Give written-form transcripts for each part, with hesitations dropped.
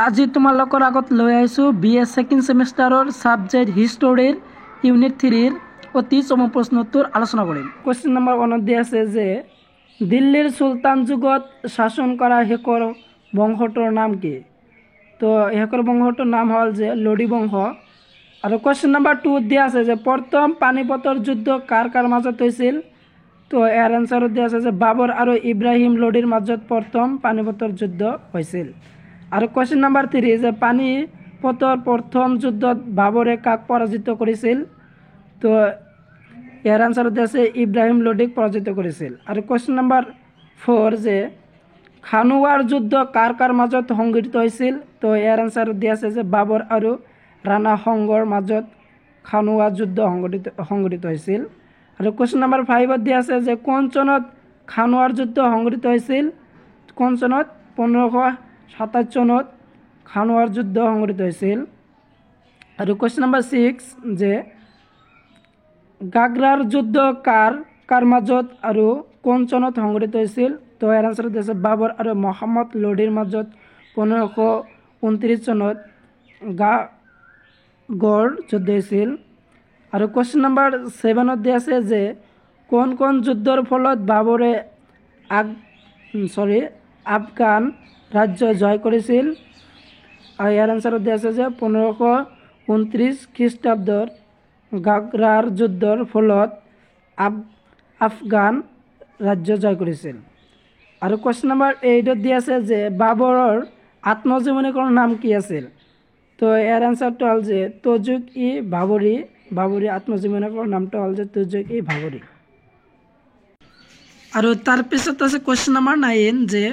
আজি তোমালোকৰ আগত লৈ আহিছোঁ BA ছেকেণ্ড ছেমিষ্টাৰৰ ছাবজেক্ট হিষ্টৰীৰ ইউনিট 3ৰ অতি চমু প্ৰশ্নটোৰ আলোচনা কৰিম। কুৱেশ্যন নম্বৰ 1 দিয়া আছে যে দিল্লীৰ চুলতান যুগত শাসন কৰা শেষৰ বংশটোৰ নাম কি? তো শেষৰ বংশটোৰ নাম হ'ল যে লোডি বংশ। আৰু কুৱেশ্যন নম্বৰ 2 দিয়া আছে যে প্ৰথম পানিপথৰ যুদ্ধ কাৰ কাৰ মাজত হৈছিল? তো ইয়াৰ এনচাৰত দিয়া আছে যে বাবৰ আৰু ইব্ৰাহিম লোডিৰ মাজত প্ৰথম পানিপথৰ যুদ্ধ হৈছিল। আৰু কুৱেশ্যন নম্বৰ 3 যে পানিপথৰ প্ৰথম যুদ্ধত বাবৰে কাক পৰাজিত কৰিছিল? তো ইয়াৰ আনচাৰত দিয়া আছে ইব্ৰাহিম লোডিক পৰাজিত কৰিছিল। আৰু কুৱেশ্যন নম্বৰ 4 যে খানুৱাৰ যুদ্ধ কাৰ কাৰ মাজত সংঘটিত হৈছিল? তো ইয়াৰ আনচাৰত দিয়া আছে যে বাবৰ আৰু ৰাণা সংগৰ মাজত খানুৱা যুদ্ধ সংঘটিত হৈছিল। আৰু কুৱেশ্যন নম্বৰ 5 দিয়া আছে যে কোন চনত খানুৱাৰ যুদ্ধ সংঘটিত হৈছিল? কোন চনত? 1527 চনত খানুৱাৰ যুদ্ধ সংঘটিত হৈছিল। আৰু কুৱেশ্যন নম্বৰ 6 যে গাগ্ৰাৰ যুদ্ধ কাৰ কাৰ মাজত আৰু কোন চনত সংঘটিত হৈছিল? তো ইয়াৰ আনচাৰত আছে বাবৰ আৰু মহম্মদ লোডিৰ মাজত 1529 চনত গাগৰ যুদ্ধ হৈছিল। আৰু কুৱেশ্যন নম্বৰ 7 দিয়া আছে যে কোন কোন যুদ্ধৰ ফলত বাবৰে আফগান ৰাজ্য জয় কৰিছিল? আৰু ইয়াৰ আনচাৰত দিয়া আছে যে 1529 খ্ৰীষ্টাব্দৰ গাগ্ৰাৰ যুদ্ধৰ ফলত আফগান ৰাজ্য জয় কৰিছিল। আৰু কুৱেশ্যন নম্বৰ 8 দিয়া আছে যে বাবৰৰ আত্মজীৱনীখনৰ নাম কি আছিল? তো ইয়াৰ আনচাৰটো হ'ল যে তুজুক-ই-বাবৰী। বাবৰী আত্মজীৱনীখনৰ নামটো হ'ল যে তুজুক-ই-বাবৰী। আৰু তাৰপিছত আছে কুৱেশ্যন নম্বৰ 9 যে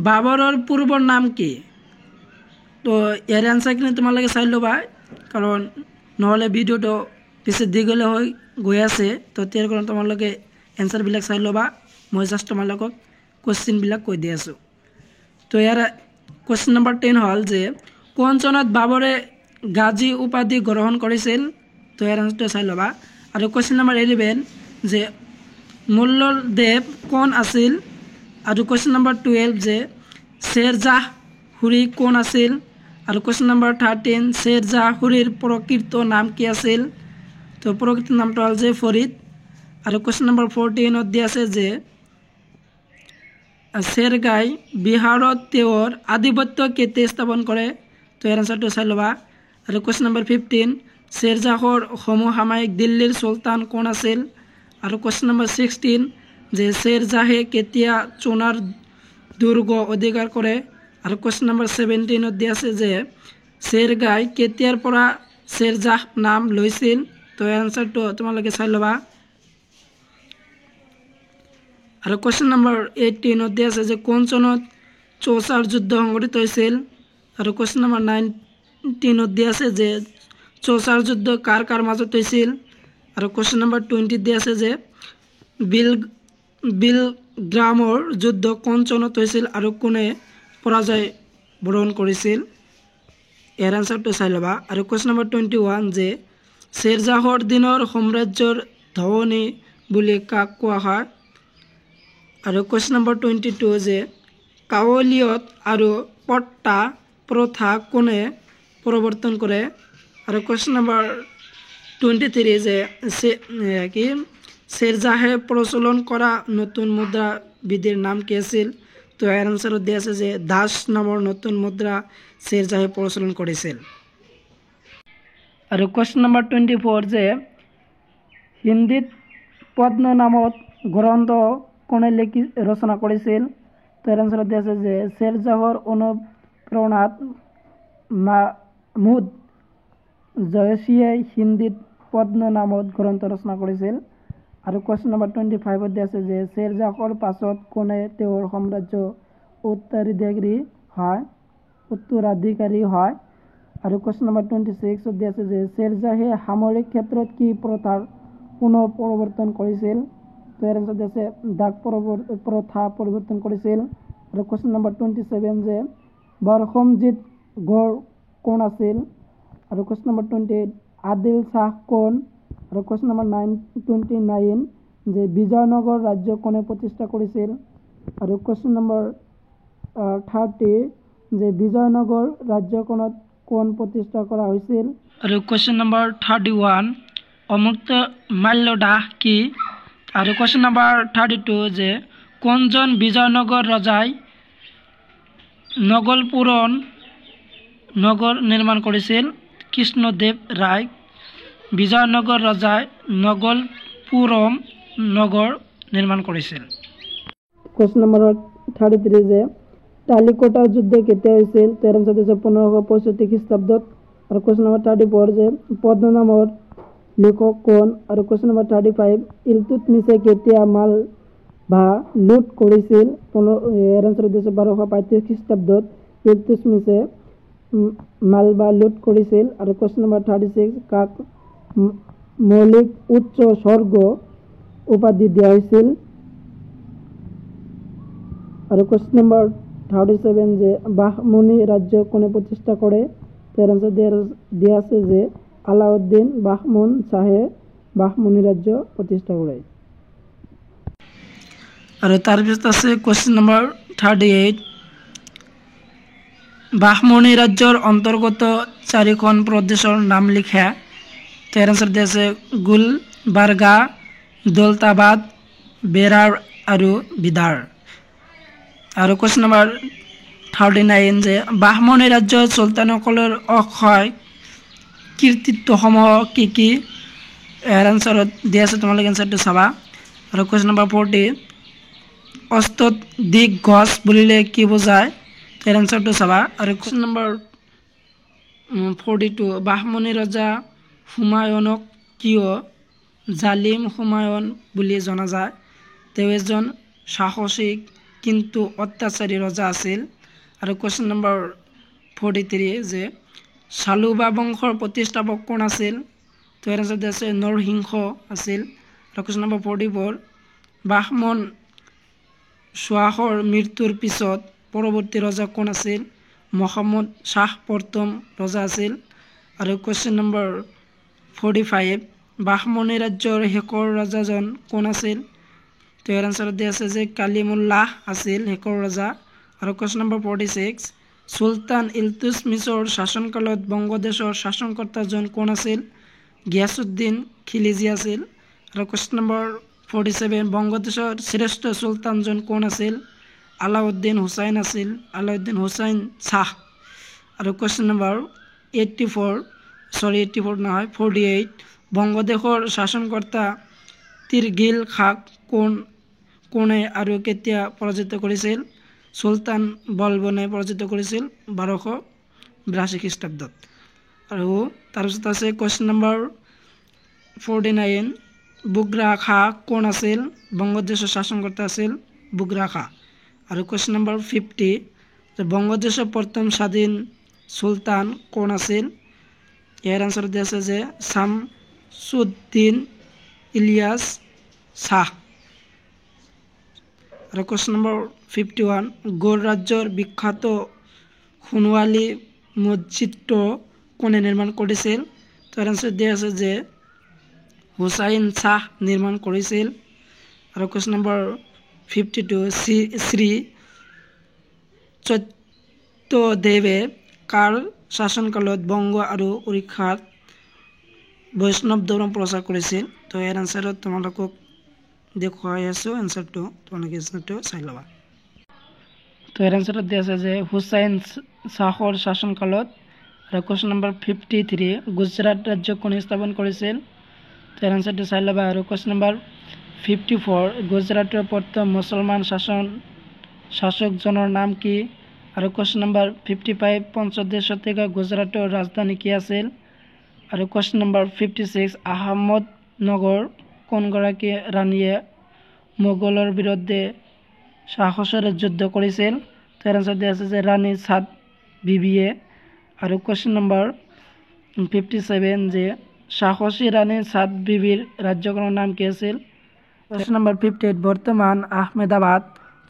বাবৰৰ পূৰ্বৰ নাম কি? তো ইয়াৰ আনচাৰখিনি তোমালোকে চাই ল'বা, কাৰণ নহ'লে ভিডিঅ'টো পিছে দীঘলে হৈ গৈ আছে। তো তাৰ কাৰণে তোমালোকে এনচাৰবিলাক চাই ল'বা। মই জাষ্ট তোমালোকক কুৱেশ্যনবিলাক কৈ দি আছোঁ। তো ইয়াৰ কুৱেশ্যন নম্বৰ 10 হ'ল যে কোন চনত বাবৰে গাজী উপাধি গ্ৰহণ কৰিছিল? তো ইয়াৰ আনচাৰটো চাই ল'বা। আৰু কুৱেশ্যন নম্বৰ 11 যে মল্লদেৱ কোন আছিল? আৰু কুৱেশ্যন নম্বৰ 12 যে শ্বেৰজাহ সুৰী কোন আছিল? আৰু কুৱেশ্যন নম্বৰ 13 শ্বেৰজাহ সুৰীৰ প্ৰকৃত নাম কি আছিল? তো প্ৰকৃত নামটো হ'ল যে ফৰিদ। আৰু কুৱেশ্যন নম্বৰ 14 দিয়া আছে যে শ্বেৰগাই বিহাৰত তেওঁৰ আধিপত্য কেতিয়া স্থাপন কৰে? তো ইয়াৰ আনচাৰটো চাই ল'বা। আৰু কুৱেশ্যন নম্বৰ 15 শ্বেৰজাহৰ সমসাময়িক দিল্লীৰ চুলতান কোন আছিল? আৰু কুৱেশ্যন নম্বৰ 16 যে শ্বেৰজাহে কেতিয়া চুনাৰ দুৰ্গ অধিকাৰ কৰে? আৰু কুৱেশ্যন নম্বৰ 17 দিয়া আছে যে শ্বেৰগাই কেতিয়াৰ পৰা শ্বেৰজাহ নাম লৈছিল? তো এই আনচাৰটো তোমালোকে চাই ল'বা। আৰু কুৱেশ্যন নম্বৰ 18 দিয়া আছে যে কোন চনত চৌচাৰ যুদ্ধ সংঘটিত হৈছিল? আৰু কুৱেশ্যন নম্বৰ 19 দিয়া আছে যে চৌচাৰ যুদ্ধ কাৰ কাৰ মাজত হৈছিল? আৰু কুৱেশ্যন নম্বৰ 20 দিয়া আছে যে বিলগ্ৰামৰ যুদ্ধ কোন চনত হৈছিল আৰু কোনে পৰাজয় বৰণ কৰিছিল? ইয়াৰ আনচাৰটো চাই ল'বা। আৰু কুৱেশ্যন নম্বৰ 21 যে শ্বেৰজাহৰ দিনৰ সাম্ৰাজ্যৰ ধৱনী বুলি কাক কোৱা হয়? আৰু কুৱেশ্যন নম্বৰ 22 যে কাৱলিয়ত আৰু পট্টা প্ৰথা কোনে প্ৰৱৰ্তন কৰে? আৰু কুৱেশ্যন নম্বৰ 23 যে শ্বেৰজাহে প্ৰচলন কৰা নতুন মুদ্ৰা বিধিৰ নাম কি আছিল? তো ইয়াৰ আনচাৰত দিয়া আছে যে দাস নামৰ নতুন মুদ্ৰা শ্বেৰজাহে প্ৰচলন কৰিছিল। আৰু কুৱেশ্যন নম্বৰ 24 যে হিন্দীত পদ্ম নামত গ্ৰন্থ কোনে ৰচনা কৰিছিল? তো ইয়াৰ আনচাৰত দিয়া আছে যে শ্বেৰজাহৰ অনুপ্ৰেৰণাত মাহমুদ জয়সীয়ে হিন্দীত পদ্ম নামত গ্ৰন্থ ৰচনা কৰিছিল। আৰু কুৱেশ্যন নম্বৰ 25 দিয়া আছে যে শ্বেৰজাহৰ পাছত কোনে তেওঁৰ সাম্ৰাজ্য উত্তৰাধিকাৰী হয়? আৰু কুৱেশ্যন নম্বৰ 26 দিয়া আছে যে শ্বেৰজাহে সামৰিক ক্ষেত্ৰত কি প্ৰথাৰ পুনৰ প্ৰৱৰ্তন কৰিছিল? তো ইয়াৰ আনচাৰ দিয়া আছে ডাক প্ৰথা পৰিৱৰ্তন কৰিছিল। আৰু কুৱেশ্যন নম্বৰ 27 যে বৰখমজিত গড় কোন আছিল? আৰু কুৱেশ্যন নম্বৰ 28 আদিল শ্বাহ কোন? আৰু কুৱেশ্যন নম্বৰ 29 যে বিজয়নগৰ ৰাজ্য কোনে প্ৰতিষ্ঠা কৰিছিল? আৰু কুৱেশ্যন নম্বৰ 30 যে বিজয়নগৰ ৰাজ্যখনত কোন প্ৰতিষ্ঠা কৰা হৈছিল। আৰু কুৱেশ্যন নম্বৰ 31 অমুক্ত মাল্য দাহ কি। আৰু কুৱেশ্যন নম্বৰ 32 যে কোনজন বিজয়নগৰ ৰজাই নগলপুৰম নগৰ নিৰ্মাণ কৰিছিল। কৃষ্ণদেৱ ৰায়। বিজয়নগৰ ৰজাই নগলপুৰম নগৰ নিৰ্মাণ কৰিছিল। কুৱেশ্যন নম্বৰ 33 যে তালিকোটাৰ যুদ্ধ কেতিয়া হৈছিল। তাৰ এনচাৰ হৈছে 1565 খ্ৰীষ্টাব্দত। আৰু কুৱেশ্যন নম্বৰ 34 যে পদ্মনামৰ লেখক কোন। আৰু কুৱেশ্যন নম্বৰ 35 ইলতুৎমিছে কেতিয়া মাল বা লুট কৰিছিল। ইয়াৰ এনচাৰ হৈছে 1235 খ্ৰীষ্টাব্দত ইলতুৎমিছে মাল বা লুট কৰিছিল। আৰু কুৱেশ্যন নম্বৰ 36 কাক মৌলিক উচ্চ স্বৰ্গ উপাধি দিয়া হৈছিল। আৰু কুৱেশ্যন নম্বৰ 37 যে বাহমনি ৰাজ্য কোনে প্ৰতিষ্ঠা কৰে। তাৰ এনচাৰ দিয়া আছে যে আলাউদ্দিন বাহমন শ্বাহে বাহমনি ৰাজ্য প্ৰতিষ্ঠা কৰে। আৰু তাৰপিছত আছে কুৱেশ্যন নম্বৰ 38 বাহমনি ৰাজ্যৰ অন্তৰ্গত 4খন প্ৰদেশৰ নাম লিখা। তাৰ এনচাৰ দিয়া আছে গুলবাৰ্গা, দৌলতাবাদ, বেৰাৰ আৰু বিদাৰ। আৰু কুৱেশ্যন নম্বৰ 39 যে বাহমনি ৰাজ্যৰ চুলতানসকলৰ অক্ষয় কীৰ্তিত্বসমূহ কি কি। ইয়াৰ এনচাৰত দিয়া আছে, তোমালোকে এনচাৰটো চাবা। আৰু কুৱেশ্যন নম্বৰ 40 অষ্টদিগ্গজ বুলিলে কি বুজায়। ইয়াৰ এনচাৰটো চাবা। আৰু কুৱেশ্যন নম্বৰ 42 বাহমনি ৰজা হুমায়ুনক কিয় জালিম হুমায়ুন বুলি জনা যায়। তেওঁ এজন সাহসী কিন্তু অত্যাচাৰী ৰজা আছিল। আৰু কুৱেশ্যন নম্বৰ 43 যে চালুবা বংশৰ প্ৰতিষ্ঠাপক কোন আছিল। তেওঁৰ এনচাৰ দিয়া আছে নৰসিংহ আছিল। আৰু কুৱেশ্যন নম্বৰ 44 বাহমন শ্বাহৰ মৃত্যুৰ পিছত পৰৱৰ্তী ৰজা কোন আছিল। মহম্মদ শ্বাহ প্ৰথম ৰজা আছিল। আৰু কুৱেশ্যন নম্বৰ 45 বাহমনি ৰাজ্যৰ শেষৰ ৰজাজন কোন আছিল। তেওঁৰ এনচাৰ দিয়া আছে যে কালিমুল্লাহ আছিল শেষৰ ৰজা। আৰু কুৱেশ্যন নম্বৰ 46 চুলতান ইলতুৎমিছৰ শাসনকালত বংগদেশৰ শাসনকৰ্তাজন কোন আছিল। গিয়াছুদ্দিন খিলজী আছিল। আৰু কুৱেশ্যন নম্বৰ 47 বংগদেশৰ শ্ৰেষ্ঠ চুলতানজন কোন আছিল। আলাউদ্দিন হুচাইন আছিল, আলাউদ্দিন হুচাইন শ্বাহ। আৰু কুৱেশ্যন নম্বৰ 48 বংগদেশৰ শাসনকৰ্তা তিৰগিল খাক কোনে আৰু কেতিয়া পৰাজিত কৰিছিল। চুলতান বলবনে পৰাজিত কৰিছিল 1282 খ্ৰীষ্টাব্দত। আৰু তাৰপিছত আছে কুৱেশ্যন নম্বৰ 49 বুগৰা খাঁ কোন আছিল। বংগদেশৰ শাসনকৰ্তা আছিল বুগৰা খাঁ। আৰু কুৱেশ্যন নম্বৰ 50 বংগদেশৰ প্ৰথম স্বাধীন চুলতান কোন আছিল। ইয়াৰ এনচাৰ দিয়া আছে যে শামছুদ্দিন ইলিয়াছ শ্বাহ। আৰু কুৱেশ্যন নম্বৰ 51 গৌড় ৰাজ্যৰ বিখ্যাত সোণোৱালী মছজিদটো কোনে নিৰ্মাণ কৰিছিল। তাৰ এনচাৰ দিয়া আছে যে হুচাইন শ্বাহ নিৰ্মাণ কৰিছিল। আৰু কুৱেশ্যন নম্বৰ 52 শ্ৰী চৈত্যদেৱে কাৰ শাসনকালত বংগ আৰু উৰিষ্যাত বৈষ্ণৱ ধৰ্ম প্ৰচাৰ কৰিছিল। তো ইয়াৰ এনচাৰত তোমালোকক দেখুৱাই আছোঁ এনচাৰটো, তোমালোকে এনচাৰটো চাই ল'বা। তো ইয়াৰ এনচাৰত দিয়া আছে যে হুচাইন শ্বাহৰ শাসনকালত। আৰু কুৱেশ্যন নম্বৰ 53 গুজৰাট ৰাজ্য কোনে স্থাপন কৰিছিল। তো ইয়াৰ এনচাৰটো চাই ল'বা। আৰু কুৱেশ্যন নম্বৰ 54 গুজৰাটৰ প্ৰথম মুছলমান শাসকজনৰ নাম কি। আৰু কুৱেশ্যন নম্বৰ 55 পঞ্চদশ শতিকাত গুজৰাটৰ ৰাজধানী কি আছিল। আৰু কুৱেশ্যন নম্বৰ 56 আহমদনগৰ কোনগৰাকী ৰাণীয়ে মোগলৰ বিৰুদ্ধে সাহসেৰে যুদ্ধ কৰিছিল। তাৰ এনচাৰ দিয়া আছে যে ৰাণী ছাদ বিবিয়ে। আৰু কুৱেশ্যন নম্বৰ 57 যে সাহসী ৰাণী ছাদ বিবিৰ ৰাজ্যখনৰ নাম কি আছিল। কুৱেশ্যন নম্বৰ 58 বৰ্তমান আহমেদাবাদ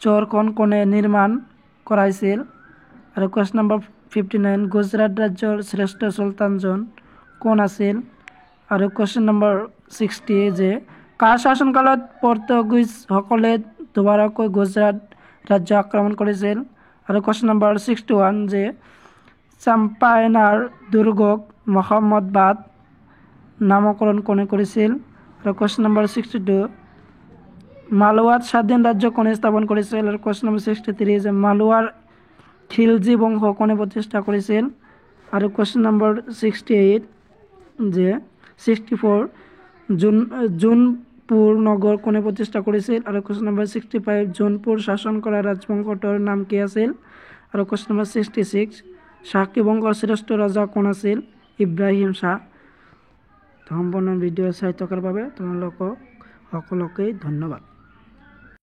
চহৰখন কোনে নিৰ্মাণ কৰাইছিল। আৰু কুৱেশ্যন নম্বৰ 59 গুজৰাট ৰাজ্যৰ শ্ৰেষ্ঠ চুলতানজন কোন আছিল। আৰু কুৱেশ্যন নম্বৰ 60 যে কাৰ শাসনকালত পৰ্তুগীজসকলে দুবাৰকৈ গুজৰাট ৰাজ্য আক্ৰমণ কৰিছিল। আৰু কোৱেশ্চন নম্বৰ 61 যে চাম্পায়নাৰ দুৰ্গক মহম্মদ বাদ নামকৰণ কোনে কৰিছিল। আৰু কোৱেশ্চন নম্বৰ 62 মালোৱাত স্বাধীন ৰাজ্য কোনে স্থাপন কৰিছিল। আৰু কোৱেশ্চন নম্বৰ 63 যে মালোৱাৰ খিলজী বংশ কোনে প্ৰতিষ্ঠা কৰিছিল। আৰু কোৱেশ্চন নম্বৰ 68 যে 64 জোনপুৰ নগৰ কোনে প্ৰতিষ্ঠা কৰিছিল। আৰু কোৱেশ্চন নম্বৰ 65 জোনপুৰ শাসন কৰা ৰাজবংশটোৰ নাম কি আছিল। আৰু কোৱেশ্চন নম্বৰ 66 শাক্য বংশৰ শ্ৰেষ্ঠ ৰজা কোন আছিল। ইব্ৰাহিম শাহ। সম্পূৰ্ণ ভিডিঅ' চাই থকাৰ বাবে তোমালোকক সকলোকে ধন্যবাদ।